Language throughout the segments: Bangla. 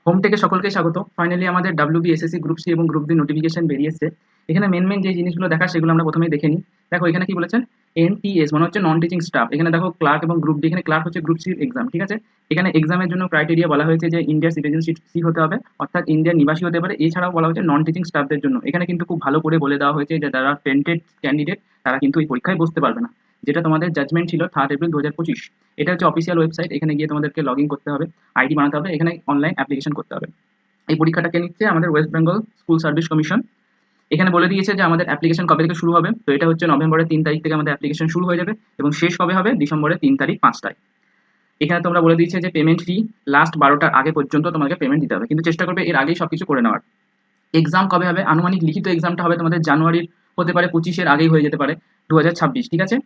হোম থেকে সকলকে স্বাগত। ফাইনালি আমাদের ডাব্লিউবি, এসএসসি, গ্রুপ সি এবং গ্রুপ ডি নোটিফিকেশন বেরিয়েছে। এখানে মেন যে জিনিসগুলো দেখা সেগুলো আমরা প্রথমেই দেখে নিই। দেখো এখানে কি বলেছেন, এনটিএস মানে হচ্ছে নন টিচিং স্টাফ। এখানে দেখো ক্লার্ক এবং গ্রুপ ডি, এখানে ক্লার্ক হচ্ছে গ্রুপ সির এক্সাম, ঠিক আছে। এখানে এক্সামের জন্য ক্রাইটেরিয়া বলা হয়েছে যে ইন্ডিয়ার সিটিজেনশিপ হতে হবে, অর্থাৎ ইন্ডিয়ার নিবাসী হতে পারে। এছাড়াও বলা হয়েছে নন টিচিং স্টাফদের জন্য এখানে কিন্তু খুব ভালো করে বলে দেওয়া হয়েছে যে যারা টেন্টেড ক্যান্ডিডেট তারা কিন্তু এই পরীক্ষায় বসতে পারবে না। যেটা তোমাদের জাজমেন্ট ছিল 3 এপ্রিল 2025। এটা হচ্ছে অফিসিয়াল ওয়েবসাইট, এখানে গিয়ে তোমাদেরকে লগ ইন করতে হবে, আইডি বানাতে হবে, এখানে অনলাইন অ্যাপ্লিকেশন করতে হবে। এই পরীক্ষাটা কে নিচ্ছে আমাদের West Bengal school service commission. এখানে বলে দিয়েছে যে আমাদের অ্যাপ্লিকেশন কবে থেকে শুরু হবে। তো এটা হচ্ছে নভেম্বরের 3 তারিখ থেকে আমাদের অ্যাপ্লিকেশন শুরু হয়ে যাবে এবং শেষ কবে হবে, ডিসেম্বরের 3 তারিখ 5টায়। এখানে তোমরা বলে দিয়েছে যে পেমেন্ট ফি লাস্ট 12টার আগে পর্যন্ত তোমাকে পেমেন্ট দিতে হবে, কিন্তু চেষ্টা করবে এর আগেই সবকিছু করে নেওয়ার। এক্সাম কবে হবে, আনুমানিক লিখিত এক্সামটা হবে তোমাদের জানুয়ারির, হতে পারে 25-এর আগেই হয়ে যেতে পারে 2026, ঠিক আছে।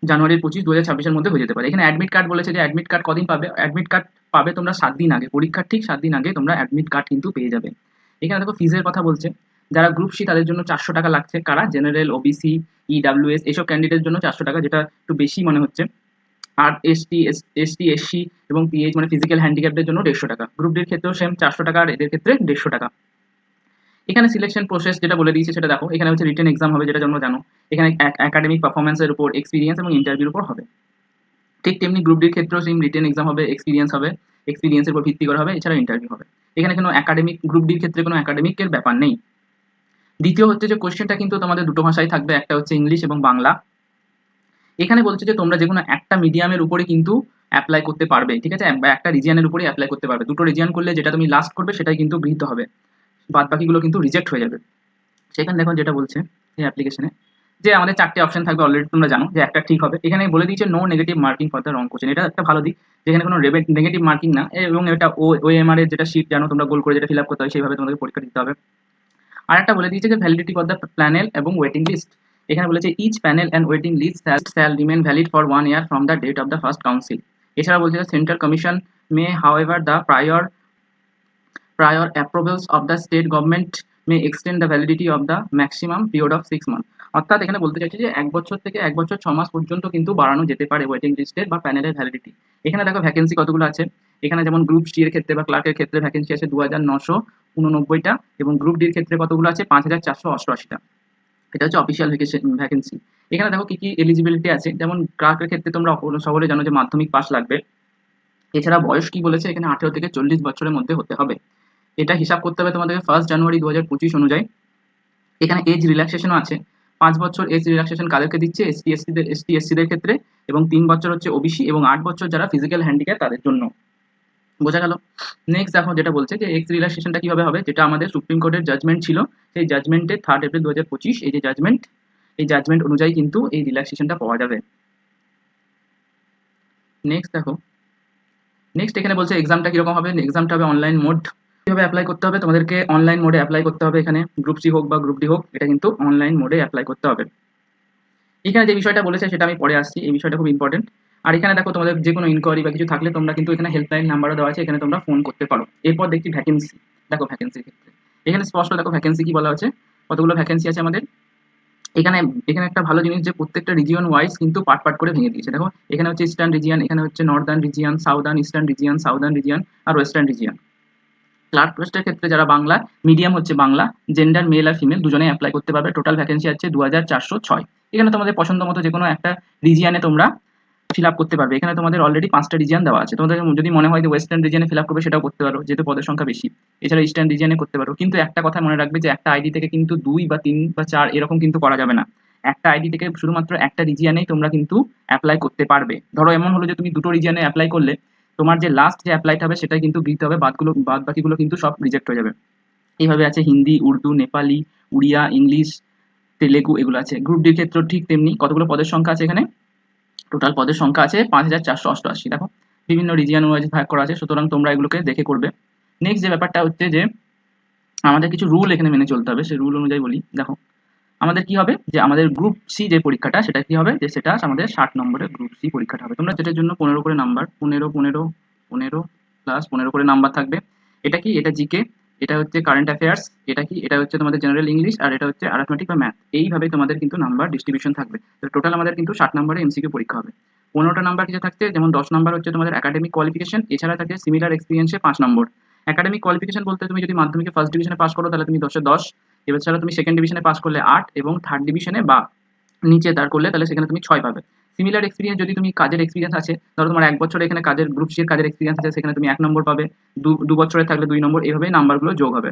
জানুয়ারির 25 2026-এর মধ্যে হয়ে যেতে পারে। এখানে অ্যাডমিট কার্ড বলেছে যে অ্যাডমিট কার্ড কদিন পাবে, অ্যাডমিট কার্ড পাবে তোমরা 7 দিন আগে, পরীক্ষার ঠিক 7 দিন আগে তোমরা অ্যাডমিট কার্ড কিন্তু পেয়ে যাবে। এখানে দেখো ফিজের কথা বলছে, যারা গ্রুপ সি তাদের জন্য 400 টাকা লাগছে। কারা, জেনারেল, ওবিসি, ইডাব্লিউএস এইসব ক্যান্ডিডেটের জন্য 400 টাকা, যেটা একটু বেশি মনে হচ্ছে। আর এসটি, এবং পিএইচ মানে ফিজিক্যাল হ্যান্ডিক্যাপদের জন্য 150 টাকা। গ্রুপ ডির ক্ষেত্রেও সেম 400 টাকা, আর এদের ক্ষেত্রে 150 টাকা। এখানে সিলেকশন প্রসেস যেটা বলে দিয়েছে সেটা দেখো, এখানে হচ্ছে রিটেন এক্সাম হবে, যেটা তোমরা জানো। এখানে একাডেমিক পারফরমেন্সের উপর, এক্সপিরিয়েন্স এবং ইন্টারভিউর উপর হবে। ঠিক তেমনি গ্রুপ ডির ক্ষেত্রেও সেম রিটেন এক্সাম হবে, এক্সপিরিয়েন্স হবে, এক্সপিরিয়েন্সের উপর ভিত্তি করা হবে, এছাড়া ইন্টারভিউ হবে। এখানে কোনো একাডেমিক, গ্রুপ ডির ক্ষেত্রে কোনো একাডেমিকের ব্যাপার নেই। দ্বিতীয় হচ্ছে যে কোশ্চেনটা কিন্তু তোমাদের দুটো ভাষায় থাকবে, একটা হচ্ছে ইংলিশ এবং বাংলা। এখানে বলছে যে তোমরা যে কোনো একটা মিডিয়ামের উপরে কিন্তু অ্যাপ্লাই করতে পারবে, ঠিক আছে, বা একটা রিজিয়নের উপরে অ্যাপ্লাই করতে পারবে। দুটো রিজিয়ন করলে যেটা তুমি লাস্ট করবে সেটাই কিন্তু গৃহীত হবে, বাদ বাকিগুলো কিন্তু রিজেক্ট হয়ে যাবে। সেখানে দেখো যেটা বলছে এই অ্যাপ্লিকেশনে, যে আমাদের 4টে অপশন থাকবে, অলরেডি তোমরা জানো যে একটা ঠিক হবে। এখানে বলে দিয়েছে no negative marking for the wrong question, এটা একটা ভালো দিক, যেখানে কোনো নেগেটিভ মার্কিং না। এবং এটা ওএমআর এর যেটা শিট জানো তোমরা, গোল করে যেটা ফিল আপ করতে হয় সেইভাবে তোমাদের পরীক্ষা দিতে হবে। আর একটা বলে দিয়েছে যে ভ্যালিডিটি ফর দ্য প্যানেল এবং ওয়েটিং লিস্ট। এখানে বলেছে each panel and waiting list shall remain valid for 1 year from the date of the first council. এছাড়া বলছে central commission may however the prior approvals of the state government may extend the validity of the maximum period of 6 months। অর্থাৎ এখানে বলতে চাইছি যে 1 বছর থেকে 1 বছর 6 মাস পর্যন্ত কিন্তু বাড়ানো যেতে পারে ওয়েটিং লিস্টের বা প্যানেলের ভ্যালিডিটি। এখানে দেখো ভ্যাকেন্সি কতগুলো আছে। এখানে যেমন গ্রুপ সি এর ক্ষেত্রে বা ক্লার্কের ক্ষেত্রে ভ্যাকেন্সি আছে 2989টা, এবং গ্রুপ ডির ক্ষেত্রে কতগুলো আছে 5488টা। এটা হচ্ছে অফিসিয়াল ভ্যাকেন্সি। এখানে দেখো কি কি এলিজিবিলিটি আছে, যেমন ক্লার্কের ক্ষেত্রে তোমরা সকলে জানো যে মাধ্যমিক পাস লাগবে। এছাড়া বয়স কি বলেছে, এখানে 18 থেকে 40 বছরের মধ্যে হতে হবে। এটা হিসাব করতে হবে তোমাদের 1 জানুয়ারি 2025 অনুযায়ী। এখানে এজ রিল্যাক্সেশনও আছে, 5 বছর এজ রিল্যাক্সেশন কাদেরকে দিচ্ছে, এসটি এসসিদের ক্ষেত্রে, এবং 3 বছর হচ্ছে ওবিসি, এবং 8 বছর যারা ফিজিক্যাল হ্যান্ডিক্যাপ তাদের জন্য। বোঝা গেল। নেক্সট দেখো যেটা বলছে যে এক্স রিল্যাক্সেশনটা কিভাবে হবে, যেটা আমাদের সুপ্রিম কোর্টের জাজমেন্ট ছিল, সেই জাজমেন্টের 3 এপ্রিল 2025 এই যে জাজমেন্ট, এই জাজমেন্ট অনুযায়ী কিন্তু এই রিল্যাক্সেশনটা পাওয়া যাবে। নেক্সট দেখো, নেক্সট এখানে বলছে এক্সামটা কিরকম হবে। এক্সামটা হবে অনলাইন মোড। কিভাবে অ্যাপ্লাই করতে হবে, তোমাদেরকে অনলাইন মোডে অ্যাপ্লাই করতে হবে। এখানে গ্রুপ সি হোক বা গ্রুপ ডি হোক, এটা কিন্তু অনলাইন মোডে অ্যাপ্লাই করতে হবে। এখানে যে বিষয়টা বলেছে সেটা আমি পরে আসছি, এই বিষয়টা খুব ইম্পর্টেন্ট। আর এখানে দেখো তোমাদের যে কোনো ইনকোয়ারি বা কিছু থাকলে তোমরা কিন্তু এখানে হেল্পলাইন নাম্বারও দেওয়া আছে, এখানে তোমরা ফোন করতে পারো। এরপর দেখছি ভ্যাকেন্সি। দেখো ভ্যাকেন্সির ক্ষেত্রে এখানে স্পষ্ট দেখো ভ্যাকেন্সি কি বলা আছে, কতগুলো ভ্যাকেন্সি আছে আমাদের। এখানে এখানে একটা ভালো জিনিস যে প্রত্যেকটা রিজিয়ন ওয়াইজ কিন্তু পার্ট পার্ট করে ভেঙে দিয়েছে। দেখো এখানে হচ্ছে ইস্টার্ন রিজিয়ন, এখানে হচ্ছে northern region, southern eastern region, southern region, আর ওয়েস্টার্ন রিজিয়ন। ক্লার্ক পোস্টের ক্ষেত্রে যারা বাংলা মিডিয়াম হচ্ছে বাংলা, জেন্ডার মেল আর ফিমেল দুজনেই অ্যাপ্লাই করতে পারবে। টোটাল ভ্যাকেন্সি আছে 2406। এখানে তোমাদের পছন্দ মতো যে কোনো একটা রিজিয়নে তোমরা ফিল আপ করতে পারবে। এখানে তোমাদের অলরেডি 5টা রিজিয়ন দেওয়া আছে, তোমাদের যদি মনে হয় যে ওয়েস্টার্ন রিজিয়নে ফিল আপ করবে সেটাও করতে পারো, যেহেতু পদের সংখ্যা বেশি। এছাড়া ইস্টার্ন রিজিয়নে করতে পারো, কিন্তু একটা কথা মনে রাখবে যে একটা আইডি থেকে কিন্তু 2 বা 3 বা 4 এরকম কিন্তু করা যাবে না। একটা আইডি থেকে শুধুমাত্র একটা রিজিয়নেই তোমরা কিন্তু অ্যাপ্লাই করতে পারবে। ধরো এমন হলো যে তুমি দুটো রিজিয়নে অ্যাপ্লাই করলে, তোমার যে লাস্ট যে অ্যাপ্লাইটা হবে সেটাই কিন্তু দিতে হবে, বাদ বাকিগুলো কিন্তু সব রিজেক্ট হয়ে যাবে। এইভাবে আছে হিন্দি, উর্দু, নেপালি, উড়িয়া, ইংলিশ, তেলেগু, এগুলো আছে। গ্রুপ ডির ক্ষেত্রেও ঠিক তেমনি। কতগুলো পদের সংখ্যা আছে এখানে, টোটাল পদের সংখ্যা আছে 5488। দেখো বিভিন্ন রিজিয়ন ওয়াইজ ভাগ করা আছে, সুতরাং তোমরা এগুলোকে দেখে করবে। নেক্সট যে ব্যাপারটা হচ্ছে যে আমাদের কিছু রুল এখানে মেনে চলতে হবে, সেই রুল অনুযায়ী বলি। দেখো আমাদের কি হবে, যে আমাদের গ্রুপ সি যে পরীক্ষাটা সেটা কি হবে, যে সেটা আমাদের 60 নম্বরের গ্রুপ সি পরীক্ষাটা হবে। তোমরা যেটার জন্য 15 করে নাম্বার, 15 প্লাস 15 করে নাম্বার থাকবে। এটা কি, এটা জিকে, এটা হচ্ছে কারেন্ট অ্যাফেয়ার্স, এটা কি, এটা হচ্ছে তোমাদের জেনারেল ইংলিশ, আর এটা হচ্ছে অ্যারিথমেটিক বা ম্যাথ। এইভাবে তোমাদের কিন্তু নাম্বার ডিস্ট্রিবিউশন থাকবে। তো টোটাল আমাদের কিন্তু 60 নম্বরের এমসিকিউ পরীক্ষা হবে। 15টা নাম্বার কিছু থাকছে, যেমন 10 নাম্বার হচ্ছে তোমাদের একাডেমিক কোয়ালিফিকেশন, এছাড়া থাকে সিমিলার এক্সপিরিয়েন্সে 5 নম্বর, একাডেমিক কোয়ালিফিকেশন বলতে তুমি যদি মাধ্যমিকে ফার্স্ট ডিভিশনে পাস করো তাহলে তুমি 10 এ 10, এবার ছাড়া তুমি সেকেন্ড ডিভিশনে পাস করলে 8 এবং থার্ড ডিভিশনে বা নিচে তার করলে তাহলে সেখানে তুমি 6 পাবে। সিমিলার এক্সপিরিয়েন্স যদি তুমি কাজের এক্সপিরিয়েন্স আছে, ধরো তোমার 1 বছর এখানে কাজের গ্রুপ সি এর কাজের এক্সপিরিয়েন্স আছে, সেখানে তুমি 1 নম্বর পাবে, 2 বছরের থাকলে 2 নম্বর, এভাবেই নাম্বারগুলো যোগ হবে।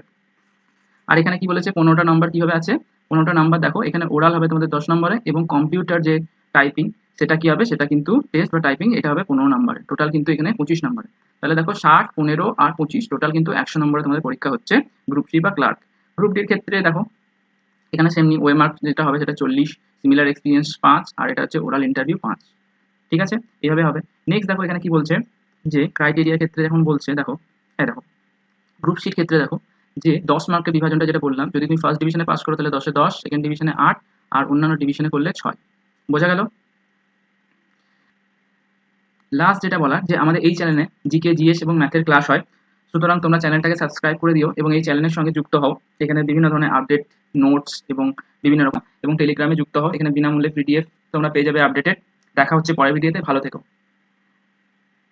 আর এখানে কি বলেছে 15টা নাম্বার কিভাবে আছে, 15টা নাম্বার দেখো এখানে ওরাল হবে তোমাদের 10 নম্বরে এবং কম্পিউটার যে টাইপিং সেটা কি হবে, সেটা কিন্তু টেস্ট বা টাইপিং এটা হবে 15 নম্বরে, টোটাল কিন্তু এখানে 25 নম্বরে। তাহলে দেখো 60, 15 আর 25 টোটাল কিন্তু 100 নম্বরে তোমাদের পরীক্ষা হচ্ছে গ্রুপ সি বা ক্লার্ক। গ্রুপ ডির ক্ষেত্রে দেখো এখানে সেমনি ওয়ে মার্ক যেটা হবে সেটা 40, সিমিলার এক্সপিরিয়েন্স 5, আর এটা হচ্ছে ওরাল ইন্টারভিউ 5। ঠিক আছে, এইভাবে হবে। নেক্সট দেখো এখানে কি বলছে যে ক্রাইটেরিয়ার ক্ষেত্রে যখন বলছে দেখো, হ্যাঁ দেখো গ্রুপ সির ক্ষেত্রে দেখো যে 10 মার্কের বিভাজনটা যেটা বললাম, যদি তুমি ফার্স্ট ডিভিশনে পাস করো তাহলে 10 এ 10, সেকেন্ড ডিভিশনে 8 আর অন্যান্য ডিভিশনে করলে 6। বোঝা গেল? লাস্ট যেটা বলার যে আমাদের এই চ্যানেলে জিকে, জিএস এবং ম্যাথের ক্লাস হয়, সুতরাং তোমরা চ্যানেলটাকে সাবস্ক্রাইব করে দিও এবং এই চ্যানেলের সঙ্গে যুক্ত হও। এখানে বিভিন্ন ধরনের আপডেট, নোটস এবং বিভিন্ন রকম, এবং টেলিগ্রামে যুক্ত হও, এখানে বিনামূল্যে পিডিএফ তোমরা পেয়ে যাবে আপডেটেড। দেখা হচ্ছে পরের ভিডিওতে, ভালো থেকো।